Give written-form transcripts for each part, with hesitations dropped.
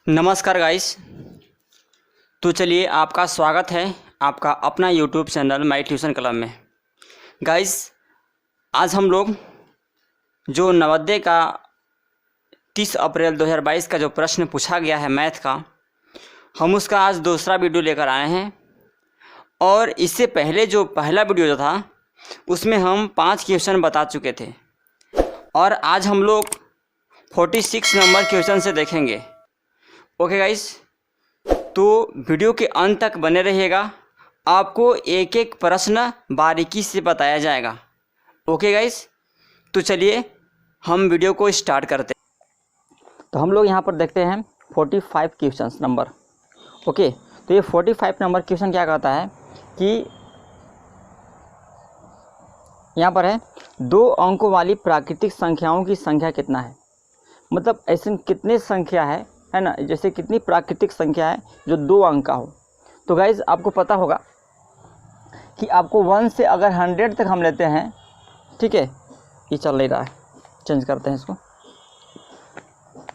नमस्कार गाइस। तो चलिए आपका स्वागत है आपका अपना YouTube channel my tuition club में। गाइस आज हम लोग जो नवोदय का 30 अप्रैल 2022 का जो प्रश्न पूछा गया है मैथ का, हम उसका आज दूसरा वीडियो लेकर आए हैं। और इससे पहले जो पहला वीडियो जो था उसमें हम 5 क्वेश्चन बता चुके थे और आज हम लोग 46 नंबर क्वेश्चन से देखेंगे। ओके गाइस, तो वीडियो के अंत तक बने रहिएगा, आपको एक एक प्रश्न बारीकी से बताया जाएगा। ओके गाइस, तो चलिए हम वीडियो को स्टार्ट करते हैं। तो हम लोग यहाँ पर देखते हैं 45 क्वेश्चन नंबर। ओके, तो ये 45 नंबर क्वेश्चन क्या कहता है कि यहाँ पर है 2 अंकों वाली प्राकृतिक संख्याओं की संख्या कितना है। मतलब ऐसे कितने संख्या है ना, जैसे कितनी प्राकृतिक संख्या है जो 2 अंक का हो। तो गाइज आपको पता होगा कि आपको 1 से अगर 100 तक हम लेते हैं, ठीक है, ये चल नहीं रहा है, चेंज करते हैं इसको।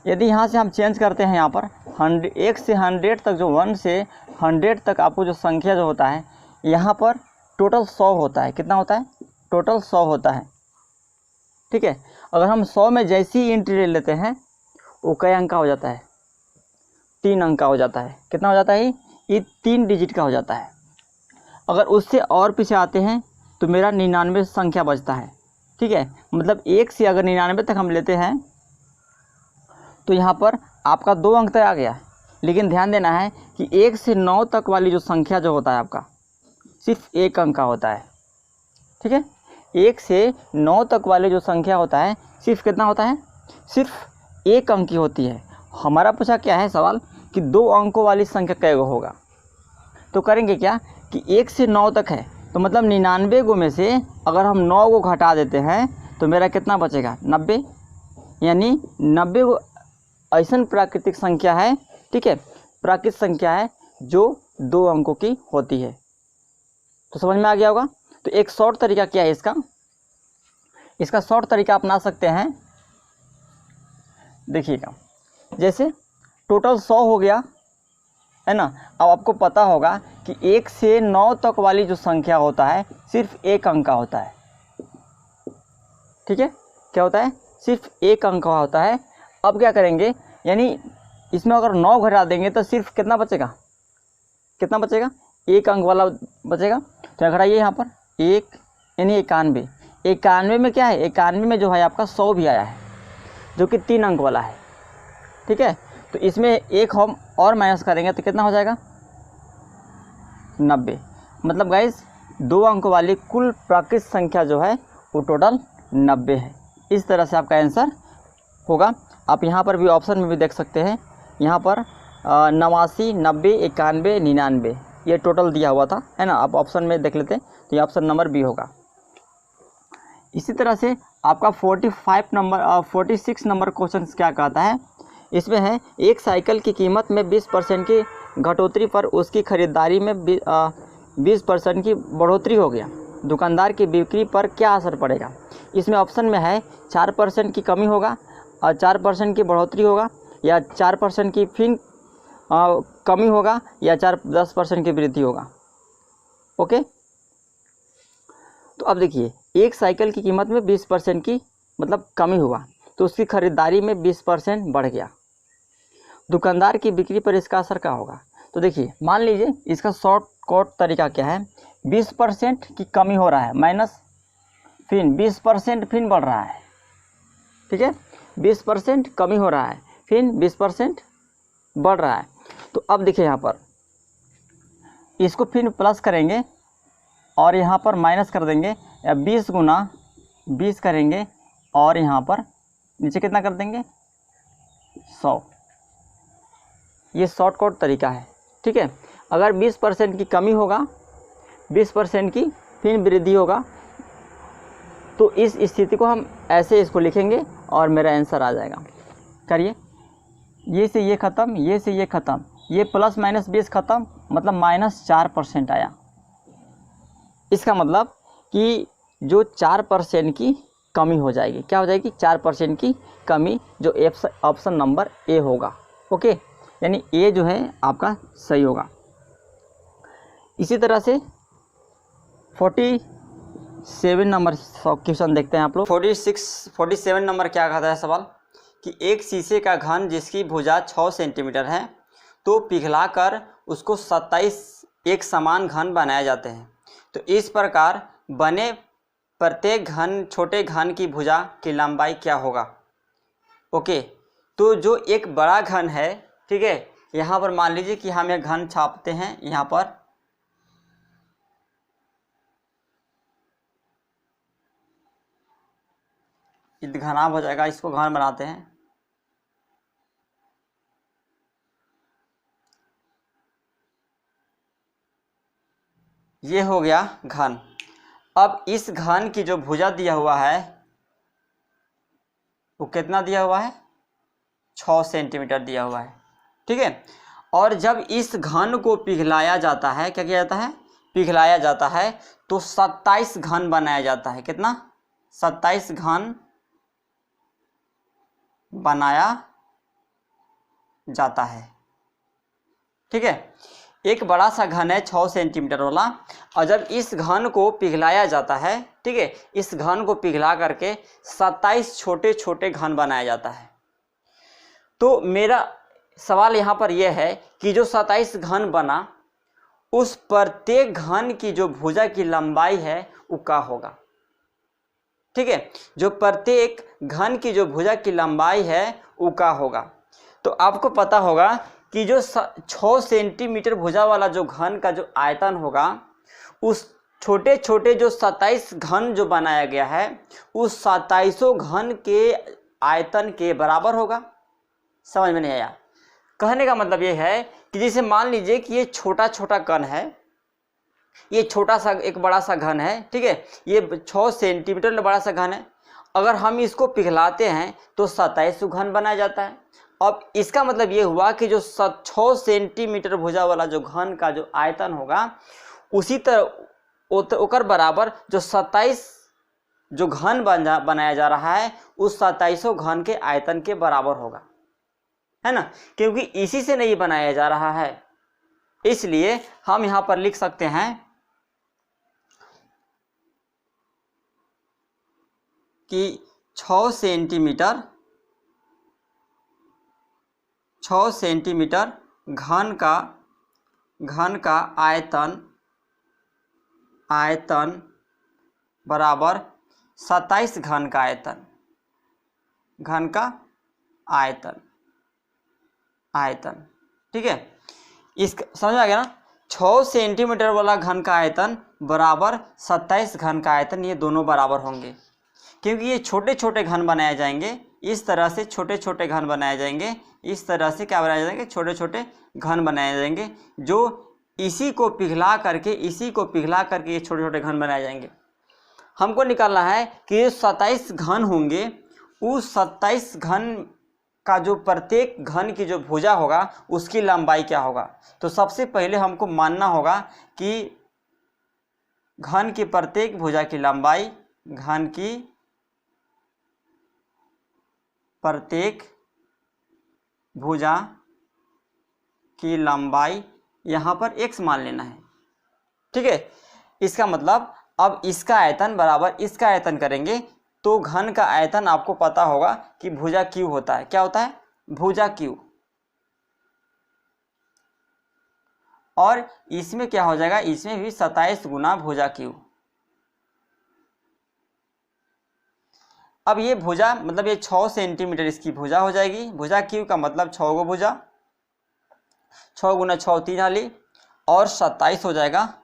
यदि यहाँ से हम चेंज करते हैं यहाँ पर 1 से 100 तक, जो 1 से 100 तक आपको जो संख्या जो होता है यहाँ पर टोटल 100 होता है। कितना होता है? टोटल 100 होता है। ठीक है, अगर हम 100 में जैसी ही एंट्री ले लेते हैं वो कई अंक का हो जाता है? 3 अंक का हो जाता है। कितना हो जाता है? ये 3 डिजिट का हो जाता है। अगर उससे और पीछे आते हैं तो मेरा 99 संख्या बचता है। ठीक है, मतलब 1 से अगर 99 तक हम लेते हैं तो यहाँ पर आपका 2 अंक तक आ गया। लेकिन ध्यान देना है कि 1 से 9 तक वाली जो संख्या जो होता है आपका सिर्फ 1 अंक का होता है। ठीक है, 1 से 9 तक वाले जो संख्या होता है सिर्फ कितना होता है? सिर्फ 1 अंक की होती है। हमारा पूछा क्या है सवाल कि 2 अंकों वाली संख्या कै गो होगा। तो करेंगे क्या कि 1 से 9 तक है, तो मतलब 99 गो में से अगर हम 9 गो घटा देते हैं तो मेरा कितना बचेगा? 90। यानी 90 गो ऐसा प्राकृतिक संख्या है, ठीक है, प्राकृतिक संख्या है जो 2 अंकों की होती है। तो समझ में आ गया होगा। तो एक शॉर्ट तरीका क्या है इसका शॉर्ट तरीका अपना सकते हैं। देखिएगा, जैसे टोटल 100 हो गया है ना। अब आपको पता होगा कि 1 से 9 तक वाली जो संख्या होता है सिर्फ 1 अंक का होता है। ठीक है, क्या होता है? सिर्फ 1 अंक का होता है। अब क्या करेंगे, यानी इसमें अगर 9 घटा देंगे तो सिर्फ कितना बचेगा? कितना बचेगा? 1 अंक वाला बचेगा। तो घटाइए यहाँ पर 1 यानी 91। 91 में क्या है? 91 में जो है आपका 100 भी आया है जो कि 3 अंक वाला है। ठीक है, तो इसमें 1 हम और माइनस करेंगे तो कितना हो जाएगा? 90। मतलब गाइस 2 अंक वाली कुल प्राकृतिक संख्या जो है वो टोटल 90 है। इस तरह से आपका आंसर होगा। आप यहाँ पर भी ऑप्शन में भी देख सकते हैं, यहाँ पर 89, 90, 91, 99 ये टोटल दिया हुआ था, है ना। आप ऑप्शन में देख लेते हैं तो ये ऑप्शन नंबर बी होगा। इसी तरह से आपका 46 नंबर क्वेश्चन क्या कहता है, इसमें है एक साइकिल की कीमत में 20% की घटोतरी पर उसकी खरीदारी में 20% की बढ़ोतरी हो गया, दुकानदार की बिक्री पर क्या असर पड़ेगा। इसमें ऑप्शन में है 4% की कमी होगा और 4% की बढ़ोतरी होगा, या 4% की फिर कमी होगा, या 10% की वृद्धि होगा। ओके, तो अब देखिए एक साइकिल की कीमत में 20% की मतलब कमी हुआ तो उसकी खरीदारी में 20% बढ़ गया, दुकानदार की बिक्री पर इसका असर क्या होगा। तो देखिए मान लीजिए इसका शॉर्ट कट तरीका क्या है, 20% की कमी हो रहा है माइनस फिर 20% फिर बढ़ रहा है। ठीक है, 20% कमी हो रहा है फिर 20% बढ़ रहा है। तो अब देखिए यहाँ पर इसको फिर प्लस करेंगे और यहाँ पर माइनस कर देंगे, या 20 गुना 20 करेंगे और यहाँ पर नीचे कितना कर देंगे? 100। ये शॉर्टकट तरीका है। ठीक है, अगर 20% की कमी होगा, 20% की फिर वृद्धि होगा, तो इस स्थिति को हम ऐसे इसको लिखेंगे और मेरा आंसर आ जाएगा। करिए, ये से ये ख़त्म, ये से ये ख़त्म, ये प्लस माइनस 20 ख़त्म, मतलब -4% आया। इसका मतलब कि जो 4% की कमी हो जाएगी, क्या हो जाएगी? 4% की कमी, जो ऑप्शन नंबर ए होगा। ओके, यानी ए जो है आपका सही होगा। इसी तरह से 47 नंबर क्वेश्चन देखते हैं आप लोग। 47 नंबर क्या कहता है सवाल कि एक शीशे का घन जिसकी भुजा 6 सेंटीमीटर है तो पिघलाकर उसको 27 एक समान घन बनाए जाते हैं, तो इस प्रकार बने प्रत्येक घन छोटे घन की भुजा की लंबाई क्या होगा। ओके, तो जो एक बड़ा घन है, ठीक है, यहाँ पर मान लीजिए कि हम एक घन छापते हैं, यहाँ पर घना हो जाएगा, इसको घन बनाते हैं। ये हो गया घन। अब इस घन की जो भुजा दिया हुआ है वो कितना दिया हुआ है, 6 सेंटीमीटर दिया हुआ है, ठीक है। और जब इस घन को पिघलाया जाता है, क्या किया जाता है, पिघलाया जाता है, तो 27 घन बनाया जाता है। कितना, 27 घन बनाया जाता है, ठीक है। एक बड़ा सा घन है 6 सेंटीमीटर वाला, और जब इस घन को पिघलाया जाता है, ठीक है, इस घन को पिघला करके 27 छोटे छोटे घन बनाया जाता है। तो मेरा सवाल यहाँ पर यह है कि जो 27 घन बना, उस प्रत्येक घन की जो भुजा की लंबाई है वो क्या होगा, ठीक है। जो प्रत्येक घन की जो भुजा की लंबाई है वो क्या होगा। तो आपको पता होगा कि जो 6 सेंटीमीटर भुजा वाला जो घन का जो आयतन होगा, उस छोटे छोटे जो 27 घन जो बनाया गया है उस 27 घन के आयतन के बराबर होगा। समझ में नहीं आया? कहने का मतलब ये है कि जैसे मान लीजिए कि ये छोटा छोटा कण है, ये छोटा सा एक बड़ा सा घन है, ठीक है, ये 6 सेंटीमीटर बड़ा सा घन है। अगर हम इसको पिघलाते हैं तो 27 घन बनाया जाता है। अब इसका मतलब ये हुआ कि जो 6 सेंटीमीटर भुजा वाला जो घन का जो आयतन होगा, उसी तरह ओकर बराबर जो 27 जो घन बनाया जा रहा है उस 27 घन के आयतन के बराबर होगा, है ना, क्योंकि इसी से नहीं बनाया जा रहा है। इसलिए हम यहां पर लिख सकते हैं कि 6 सेंटीमीटर घन का आयतन बराबर 27 घन का आयतन, ठीक है। इसका समझ आ गया ना, 6 सेंटीमीटर वाला घन का आयतन बराबर 27 घन का आयतन, ये दोनों बराबर होंगे क्योंकि ये छोटे छोटे घन बनाए जाएंगे। इस तरह से छोटे छोटे घन बनाए जाएंगे, इस तरह से क्या बनाए जाएंगे, छोटे छोटे घन बनाए जाएंगे, जो इसी को पिघला करके ये छोटे छोटे घन बनाए जाएंगे। हमको निकालना है कि ये 27 घन होंगे, उस 27 घन का जो प्रत्येक घन की जो भुजा होगा उसकी लंबाई क्या होगा। तो सबसे पहले हमको मानना होगा कि घन की प्रत्येक भुजा की लंबाई, घन की प्रत्येक भुजा की लंबाई यहाँ पर x मान लेना है, ठीक है। इसका मतलब अब इसका आयतन बराबर इसका आयतन करेंगे तो घन का आयतन आपको पता होगा कि भुजा q होता है। क्या होता है, भुजा q। और इसमें क्या हो जाएगा, इसमें भी 27 गुना भुजा q। अब ये भुजा मतलब ये 6 सेंटीमीटर इसकी भुजा हो जाएगी। भुजा q का मतलब 6 गो भुजा, 6 गुना 6 3 हाली और 27 हो जाएगा।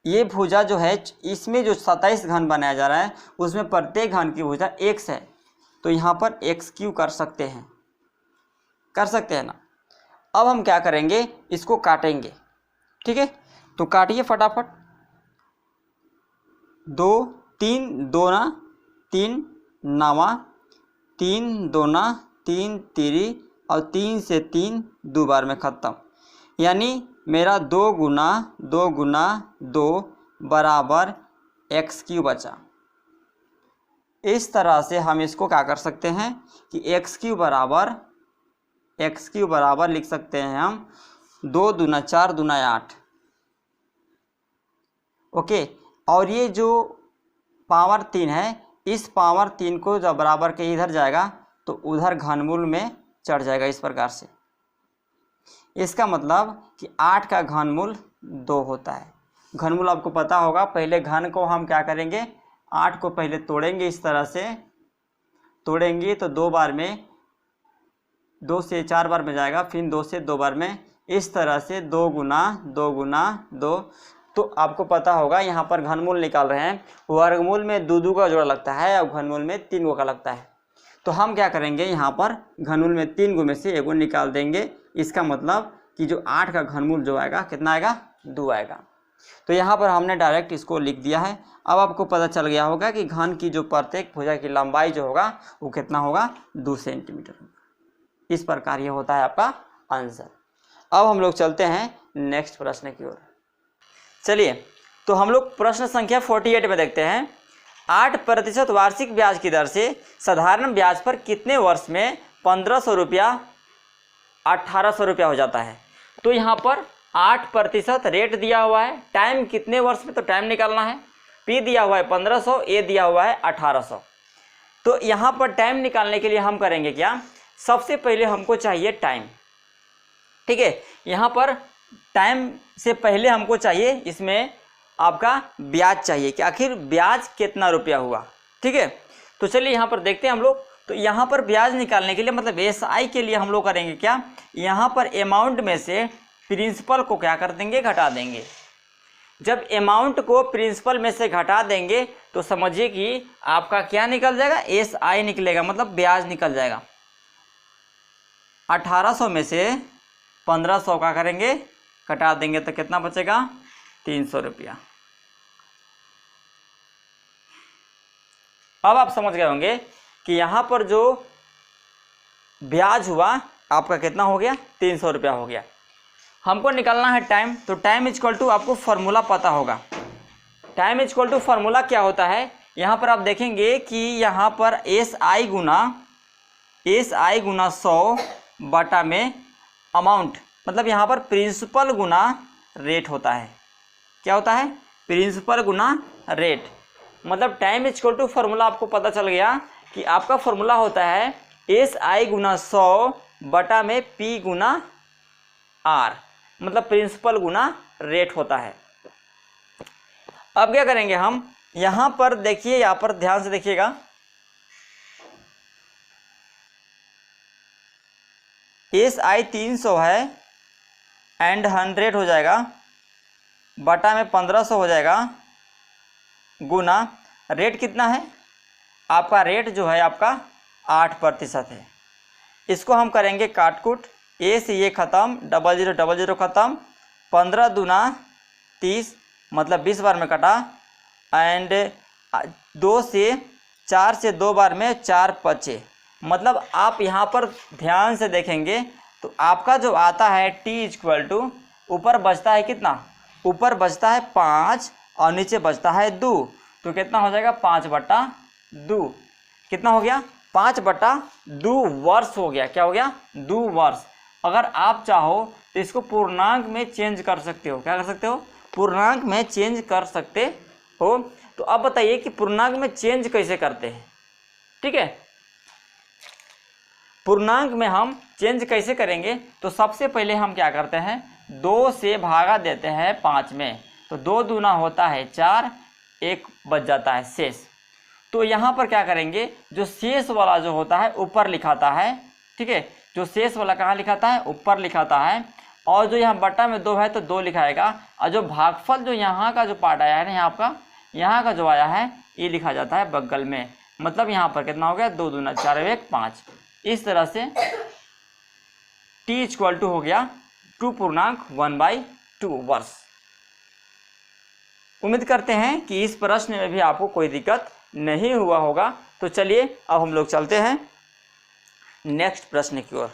ये भुजा जो है, इसमें जो 27 घन बनाया जा रहा है उसमें प्रत्येक घन की भुजा x है, तो यहाँ पर x³ कर सकते हैं ना। अब हम क्या करेंगे, इसको काटेंगे, ठीक है। तो काटिए फटाफट। 2 3 2 ना 3 9 3 2 ना 3 3 और 3 से 3 2 बार में ख़त्म, यानी मेरा 2 गुना 2 बराबर x³ बचा। इस तरह से हम इसको क्या कर सकते हैं कि x³ बराबर x³ बराबर लिख सकते हैं हम 2 दूना 4 दूना 8। ओके, और ये जो पावर 3 है, इस पावर 3 को जब बराबर के इधर जाएगा तो उधर घनमूल में चढ़ जाएगा इस प्रकार से। इसका मतलब कि 8 का घनमूल 2 होता है। घनमूल आपको पता होगा, पहले घन को हम क्या करेंगे, 8 को पहले तोड़ेंगे, इस तरह से तोड़ेंगे तो 2 बार में, 2 से 4 बार में जाएगा, फिर 2 से 2 बार में, इस तरह से 2 गुना 2 गुना 2। तो आपको पता होगा यहाँ पर घनमूल निकाल रहे हैं, वर्गमूल में 2 का जोड़ा लगता है और घनमूल में 3 का लगता है। तो हम क्या करेंगे, यहाँ पर घनमूल में 3 में से 1 निकाल देंगे। इसका मतलब कि जो 8 का घनमूल जो आएगा कितना आएगा, 2 आएगा। तो यहाँ पर हमने डायरेक्ट इसको लिख दिया है। अब आपको पता चल गया होगा कि घन की जो प्रत्येक भुजा की लंबाई जो होगा वो कितना होगा, 2 सेंटीमीटर होगा। इस प्रकार ये होता है आपका आंसर। अब हम लोग चलते हैं नेक्स्ट प्रश्न की ओर। चलिए, तो हम लोग प्रश्न संख्या 48 में देखते हैं। 8% वार्षिक ब्याज की दर से साधारण ब्याज पर कितने वर्ष में 1500 रुपया 1800 रुपया हो जाता है। तो यहाँ पर 8% रेट दिया हुआ है, टाइम कितने वर्ष में, तो टाइम निकालना है। P दिया हुआ है 1500, A दिया हुआ है 1800। तो यहाँ पर टाइम निकालने के लिए हम करेंगे क्या, सबसे पहले हमको चाहिए टाइम। ठीक है, यहाँ पर टाइम से पहले हमको चाहिए इसमें आपका ब्याज चाहिए कि आखिर ब्याज कितना रुपया हुआ। ठीक है, तो चलिए यहाँ पर देखते हैं हम लोग। तो यहाँ पर ब्याज निकालने के लिए मतलब SI के लिए हम लोग करेंगे क्या, यहाँ पर अमाउंट में से प्रिंसिपल को क्या कर देंगे, घटा देंगे। जब अमाउंट को प्रिंसिपल में से घटा देंगे तो समझिए कि आपका क्या निकल जाएगा, SI निकलेगा, मतलब ब्याज निकल जाएगा। 1800 में से 1500 का करेंगे, घटा देंगे तो कितना बचेगा, 300 रुपया। अब आप समझ गए होंगे कि यहाँ पर जो ब्याज हुआ आपका कितना हो गया, 300 रुपया हो गया। हमको निकालना है टाइम, तो टाइम इक्वल टू आपको फॉर्मूला पता होगा। टाइम इक्वल टू फॉर्मूला क्या होता है, यहाँ पर आप देखेंगे कि यहाँ पर SI गुना 100 बटा में अमाउंट, मतलब यहाँ पर प्रिंसिपल गुना रेट होता है। क्या होता है, प्रिंसिपल गुना रेट। मतलब टाइम इक्वल टू फॉर्मूला आपको पता चल गया कि आपका फॉर्मूला होता है SI गुना 100 बटा में P गुना R, मतलब प्रिंसिपल गुना रेट होता है। अब क्या करेंगे हम, यहाँ पर देखिए, यहाँ पर ध्यान से देखिएगा, SI 300 है एंड 100 हो जाएगा, बटा में 1500 हो जाएगा, गुना रेट कितना है आपका, रेट जो है आपका 8% है। इसको हम करेंगे काट कूट, A से ये ख़त्म, 0000 ख़त्म, 15 दूना 30, मतलब 20 बार में कटा, एंड 2 से 4 से 2 बार में 4 बचे। मतलब आप यहाँ पर ध्यान से देखेंगे तो आपका जो आता है T इक्वल टू, ऊपर बचता है कितना, ऊपर बचता है 5 और नीचे बचता है 2, तो कितना हो जाएगा, 5/2। कितना हो गया, 5/2 वर्ष हो गया। क्या हो गया, 2 वर्ष। अगर आप चाहो तो इसको पूर्णांक में चेंज कर सकते हो। क्या कर सकते हो, पूर्णांक में चेंज कर सकते हो। तो अब बताइए कि पूर्णांक में चेंज कैसे करते हैं। ठीक है, पूर्णांक में हम चेंज कैसे करेंगे, तो सबसे पहले हम क्या करते हैं, 2 से भागा देते हैं 5 में, तो 2 दूना होता है 4, 1 बच जाता है शेष। तो यहाँ पर क्या करेंगे, जो शेष वाला जो होता है ऊपर लिखाता है। ठीक है, जो शेष वाला कहाँ लिखाता है, ऊपर लिखाता है, और जो यहाँ बटा में 2 है तो 2 लिखाएगा, और जो भागफल जो यहाँ का जो पार्ट आया है ना, यहाँ का जो आया है ये लिखा जाता है बगल में। मतलब यहाँ पर कितना हो गया, 2 दूना 4 1 5। इस तरह से T इक्वल टू हो गया 2 पूर्णांक 1/2 वर्ष। उम्मीद करते हैं कि इस प्रश्न में भी आपको कोई दिक्कत नहीं हुआ होगा। तो चलिए अब हम लोग चलते हैं नेक्स्ट प्रश्न की ओर।